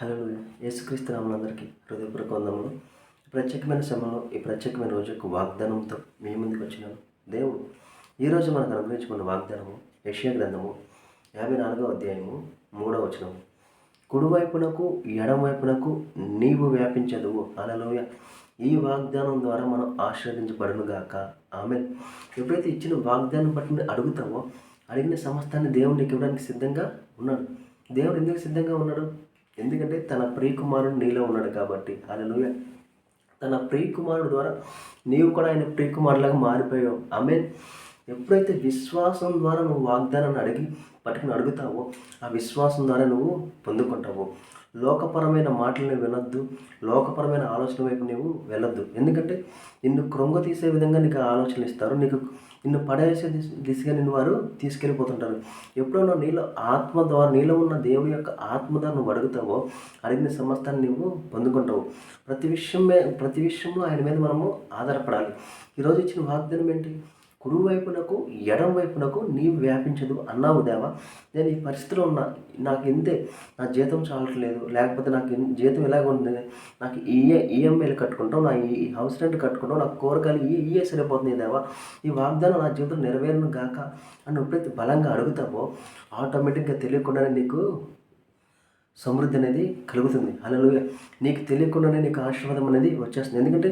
హల్లెలూయా. యేసుక్రీస్తు నామమున అందరికీ హృదయపూర్వక వందనములు. ప్రత్యేకమైన సమయంలో ఈ ప్రత్యేకమైన రోజు యొక్క వాగ్దానంతో మీ ముందుకు వచ్చినాను. దేవుడు ఈరోజు మనకు అనుగ్రహించుకున్న వాగ్దానము యెషయా గ్రంథము 54వ అధ్యాయము 3వ వచనము. కుడివైపునకు ఎడమవైపునకు నీవు వ్యాపించదువు. హల్లెలూయా. ఈ వాగ్దానం ద్వారా మనం ఆశీర్వదించబడును గాక. ఆమేన్. ఎప్పుడైతే ఇచ్చిన వాగ్దానం బట్టి అడుగుతావో అడిగిన సమస్తాన్ని దేవుడు నీకు ఇవ్వడానికి సిద్ధంగా ఉన్నాడు. దేవుడు ఎందుకు సిద్ధంగా ఉన్నాడు? ఎందుకంటే తన ప్రియకుమారుడు నీలో ఉన్నాడు కాబట్టి. హల్లెలూయా. తన ప్రియకుమారుడు ద్వారా నీవు కూడా ఆయన ప్రియకుమారులాగా మారిపోయావు. ఆమేన్. ఎప్పుడైతే విశ్వాసం ద్వారా నువ్వు వాగ్దానాన్ని పట్టుకుని అడుగుతావో ఆ విశ్వాసం ద్వారా నువ్వు పొందుకుంటావు. లోకపరమైన మాటలను వినొద్దు, లోకపరమైన ఆలోచన వైపు నువ్వు వెళ్ళొద్దు. ఎందుకంటే నిన్ను కృంగ తీసే విధంగా నీకు ఆలోచనలు ఇస్తారు, నిన్ను పడేసే దిశగా నిన్ను వారు తీసుకెళ్ళిపోతుంటారు. ఎప్పుడైనా నీలో ఉన్న దేవుని యొక్క ఆత్మ ద్వారా నువ్వు అడుగుతావో అడిగిన సమస్తాన్ని నువ్వు పొందుకుంటావు. ప్రతి విషయంలో ఆయన మీద మనము ఆధారపడాలి. ఈరోజు ఇచ్చిన వాగ్దానం ఏంటి? కుడివైపునకు ఎడం వైపునకు నీవు వ్యాపించదు అన్నావు దేవా. నేను ఈ పరిస్థితిలో ఉన్నా, నాకు ఇంతే, నా జీతం చాలట్లేదు, లేకపోతే నాకు జీతం ఎలాగ ఉంది, నాకు ఈఎంఐలు కట్టుకుంటాం, నా ఈ హౌస్ రెంట్ కట్టుకుంటాం, నాకు కూరగాయలు ఇయే సరిపోతుంది దేవా, ఈ వాగ్దానం నా జీవితం నెరవేరును గాక అని ఎప్పుడైతే బలంగా అడుగుతావో ఆటోమేటిక్గా తెలియకుండానే నీకు సమృద్ధి అనేది కలుగుతుంది. హల్లెలూయా. నీకు తెలియకుండానే నీకు ఆశీర్వాదం అనేది వచ్చేస్తుంది. ఎందుకంటే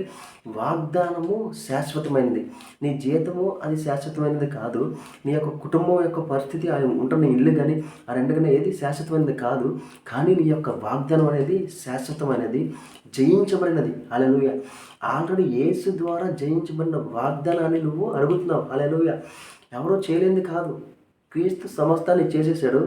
వాగ్దానము శాశ్వతమైనది. నీ జీతము అది శాశ్వతమైనది కాదు. నీ యొక్క కుటుంబం యొక్క పరిస్థితి, ఉంటున్న ఇల్లు కానీ ఆ రెండు కానీ ఏది శాశ్వతమైనది కాదు. కానీ నీ యొక్క వాగ్దానం అనేది శాశ్వతమైనది, జయించబడినది. హల్లెలూయా. ఆల్రెడీ యేసు ద్వారా జయించబడిన వాగ్దానాన్ని నువ్వు అడుగుతున్నావు. హల్లెలూయా. ఎవరో చేయలేనిది కాదు, క్రీస్తు సమస్తాన్ని చేసేసాడు.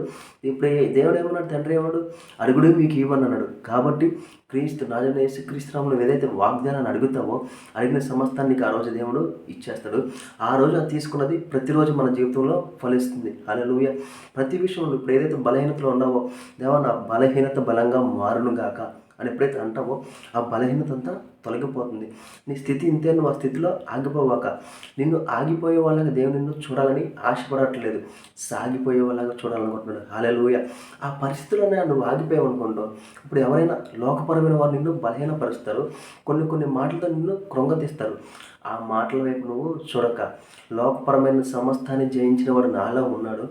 ఇప్పుడు దేవుడు ఏమన్నాడు? తండ్రి ఏమన్నాడు? అడుగుడు మీకు ఇవ్వనన్నాడు. కాబట్టి క్రీస్తు నాజైన యేసుక్రీస్తు నామములో ఏదైతే వాగ్దానాన్ని అడుగుతావో అడిగిన సమస్తాన్ని నీకు ఆ రోజు దేవుడు ఇచ్చేస్తాడు. ఆ రోజు అది తీసుకున్నది ప్రతిరోజు మన జీవితంలో ఫలిస్తుంది. హల్లెలూయా. ప్రతి విషయంలో ఇప్పుడు ఏదైతే బలహీనతలో ఉన్నావో, దేవా నా బలహీనత బలంగా మారును గాక అని ఎప్పుడైతే అంటావో ఆ బలహీనత అంతా తొలగిపోతుంది. నీ స్థితి ఇంతే, నువ్వు ఆ స్థితిలో ఆగిపోవాక. నిన్ను ఆగిపోయే వాళ్ళగా దేవుడు నిన్ను చూడాలని ఆశపడట్లేదు, సాగిపోయే వాళ్ళగా చూడాలనుకుంటున్నాడు. హల్లెలూయా. ఆ పరిస్థితుల్లోనే నువ్వు ఆగిపోయావు అనుకుంటూ ఇప్పుడు ఎవరైనా లోకపరమైన వారు నిన్ను బలహీనపరుస్తారు, కొన్ని మాటలతో నిన్ను కృంగతీస్తారు. ఆ మాటల వైపు నువ్వు చూడక లోకపరమైన సమస్తాన్ని జయించిన వాడు నాలో ఉన్నాడు,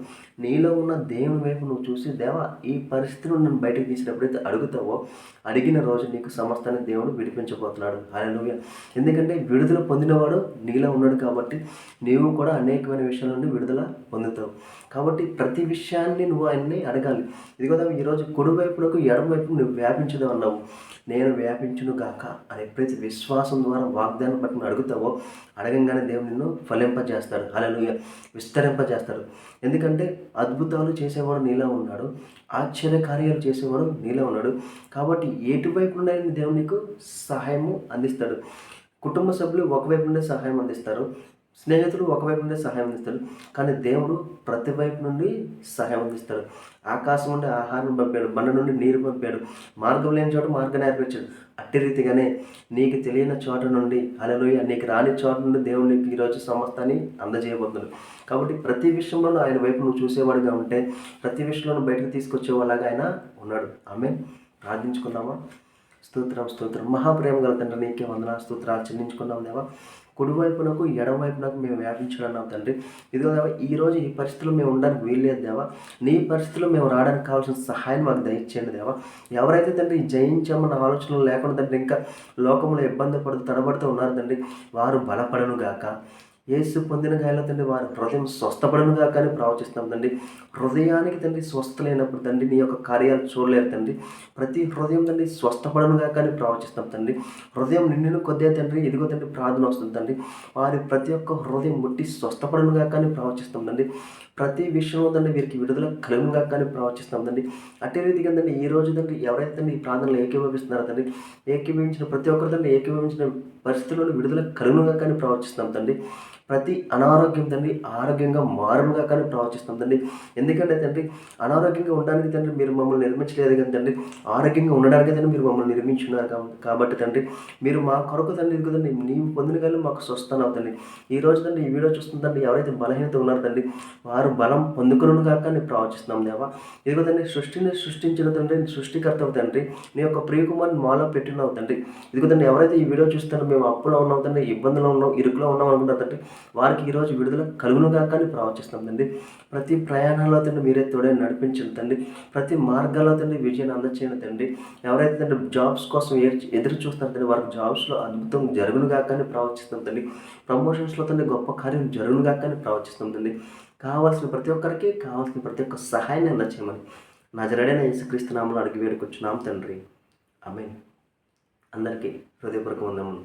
నీలో ఉన్న దేవుని వైపు నువ్వు చూసి దేవా ఈ పరిస్థితిని నన్ను బయటకు తీసినప్పుడైతే అడుగుతావో అడిగిన రోజు నీకు సమస్తాన్ని దేవుడు విడిపించబోతున్నాడు. హల్లెలూయా. ఎందుకంటే విడుదల పొందినవాడు నీలో ఉన్నాడు కాబట్టి నీవు కూడా అనేకమైన విషయాల నుండి విడుదల పొందుతావు. కాబట్టి ప్రతి విషయాన్ని నువ్వు ఆయన్ని అడగాలి. ఇదిగో ఈరోజు కుడివైపునకు ఎడమవైపు నువ్వు వ్యాపించదు అన్నావు. నేను వ్యాపించును గాక అని ఎప్పుడైతే విశ్వాసం ద్వారా వాగ్దానం పట్టుకుని అడుగుతావో అడగంగానే దేవుడు నిన్ను ఫలింపజేస్తాడు. హల్లెలూయా. విస్తరింపజేస్తాడు. ఎందుకంటే అద్భుతాలు చేసేవాడు నీలో ఉన్నాడు, ఆశ్చర్య కార్యాలు చేసేవాడు నీలో ఉన్నాడు. కాబట్టి ఎటువైపు నుండి దేవుడు నీకు సహాయము అందిస్తాడు. కుటుంబ సభ్యులు ఒకవైపు నుండి సహాయం అందిస్తారు, స్నేహితులు ఒకవైపు నుండి సహాయం అందిస్తాడు, కానీ దేవుడు ప్రతి వైపు నుండి సహాయం అందిస్తాడు. ఆకాశం నుండి ఆహారం పంపాడు, బండ నుండి నీరు పంపాడు, మార్గం లేని చోట మార్గం నేర్పించాడు. అట్టి రీతిగానే నీకు తెలియని చోట నుండి, హల్లెలూయా, నీకు రాని చోట నుండి దేవుడు నీకు ఈరోజు సమస్తాన్ని అందజేయబోతున్నాడు. కాబట్టి ప్రతి విషయంలోనూ ఆయన వైపు నువ్వు చూసేవాడిగా ఉంటే ప్రతి విషయంలోనూ బయటకు తీసుకొచ్చేవాళ్ళగా ఆయన ఉన్నాడు. ఆమేన్. ప్రార్థించుకుందామా? స్తోత్రం మహాప్రేమ గల తండ్రి, నీకే వందనాలు స్తోత్రాలు చెల్లించుకున్నాం దేవా. కుడివైపునకు ఎడమవైపునకు మేము వ్యాపించడం తండ్రి. ఇదిగో దేవా, ఈరోజు ఈ పరిస్థితుల్లో మేము ఉండడానికి వీల్లేదు దేవా. నీ పరిస్థితుల్లో మేము రావడానికి కావాల్సిన సహాయం మాకు దయచేయండి దేవా. ఎవరైతే తండ్రి జయించామన్న ఆలోచనలు లేకుండా తండ్రి ఇంకా లోకంలో ఇబ్బంది పడుతూ తడబడుతూ ఉన్నారు తండ్రి, వారు బలపడను గాక. యేసు పొందిన గాయాల తండ్రి వారి హృదయం స్వస్థపడనుగా కానీ ప్రవచిస్తాం తండ్రి. హృదయానికి తండ్రి స్వస్థ లేనప్పుడు తండ్రి నీ యొక్క కార్యాలు చూడలేరు తండ్రి. ప్రతి హృదయం తండ్రి స్వస్థపడనుగా కానీ ప్రవచిస్తాం తండ్రి. హృదయం నిండిన కొద్దిగా తండ్రి ఇదిగో తండ్రి ప్రార్థన వస్తుంది తండ్రి. వారి ప్రతి ఒక్క హృదయం ముట్టి స్వస్థపడనుగా కానీ ప్రవచిస్తాం తండ్రి. ప్రతి విషయంలో తండ్రి వీరికి విడుదల కలుగునుగా కానీ ప్రవచిస్తాం తండ్రి. అట్టి రీతిగా తండ్రి ఈ రోజు తండ్రి ఎవరైతే తండ్రి ఈ ప్రార్థనలు ఏకీభవిస్తున్నారో తండ్రి, ఏకీభవించిన ప్రతి ఒక్కరు తండ్రి ఏకీభవించిన పరిస్థితుల్లో విడుదల కలుగునుగా కానీ ప్రవచిస్తాం తండ్రి. ప్రతి అనారోగ్యం తండ్రి ఆరోగ్యంగా మారుగా కానీ ప్రవచిస్తాం తండ్రి. ఎందుకంటే తండ్రి అనారోగ్యంగా ఉండడానికి తండ్రి మీరు మమ్మల్ని నిర్మించలేదు కానీ తండ్రి, ఆరోగ్యంగా ఉండడానికి తండ్రి మీరు మమ్మల్ని నిర్మించున్నారు కాబట్టి తండ్రి, మీరు మా కొరకు తండ్రి కదండి నీవు పొందిన కానీ మాకు స్వస్థనావు తండ్రి. ఈ రోజు తండ్రి ఈ వీడియో చూస్తుందండి ఎవరైతే బలహీనత ఉన్నారో తండ్రి వారు బలం పొందుకును కాక నేను ప్రవచిస్తున్నాం దేవా. ఇదిగో తండ్రి సృష్టిని సృష్టించిన తండ్రి సృష్టికర్తవు తండ్రి, నీ యొక్క ప్రియకుమారిని మాలో పెట్టినావు తండ్రి. ఇదిగో తండ్రి ఎవరైతే ఈ వీడియో చూస్తారో మేము అప్పులో ఉన్నాం తండ్రి, ఇబ్బందులో ఉన్నాం, ఇరుకులో ఉన్నాం అనుకుంటారు తండ్రి, వారికి ఈరోజు విడుదల కలుగును కాక అని ప్రవచిస్తాం తండ్రి. ప్రతి ప్రయాణంలో తండ్రి మీరే తోడే నడిపించండి తండ్రి. ప్రతి మార్గాల్లో తండ్రి విజయాన్ని అందచేయండి తండ్రి. ఎవరైతే తండ్రి జాబ్స్ కోసం ఎదురు చూస్తారు తండ్రి వారికి జాబ్స్లో అద్భుతం జరుగును కాక అని ప్రవచిస్తాం తండ్రి. ప్రమోషన్స్లో తండ్రి గొప్ప కార్యం జరుగును కాక అని ప్రవచిస్తాం తండ్రి. కావాల్సిన ప్రతి ఒక్కరికి కావాల్సిన ప్రతి ఒక్క సహాయాన్ని అందచేయమని నజరేయుడైన యేసుక్రీస్తు నామములో అడిగి వేడుకొచ్చున్నాం తండ్రి. ఆమేన్. అందరికీ హృదయపూర్వక వందనములు.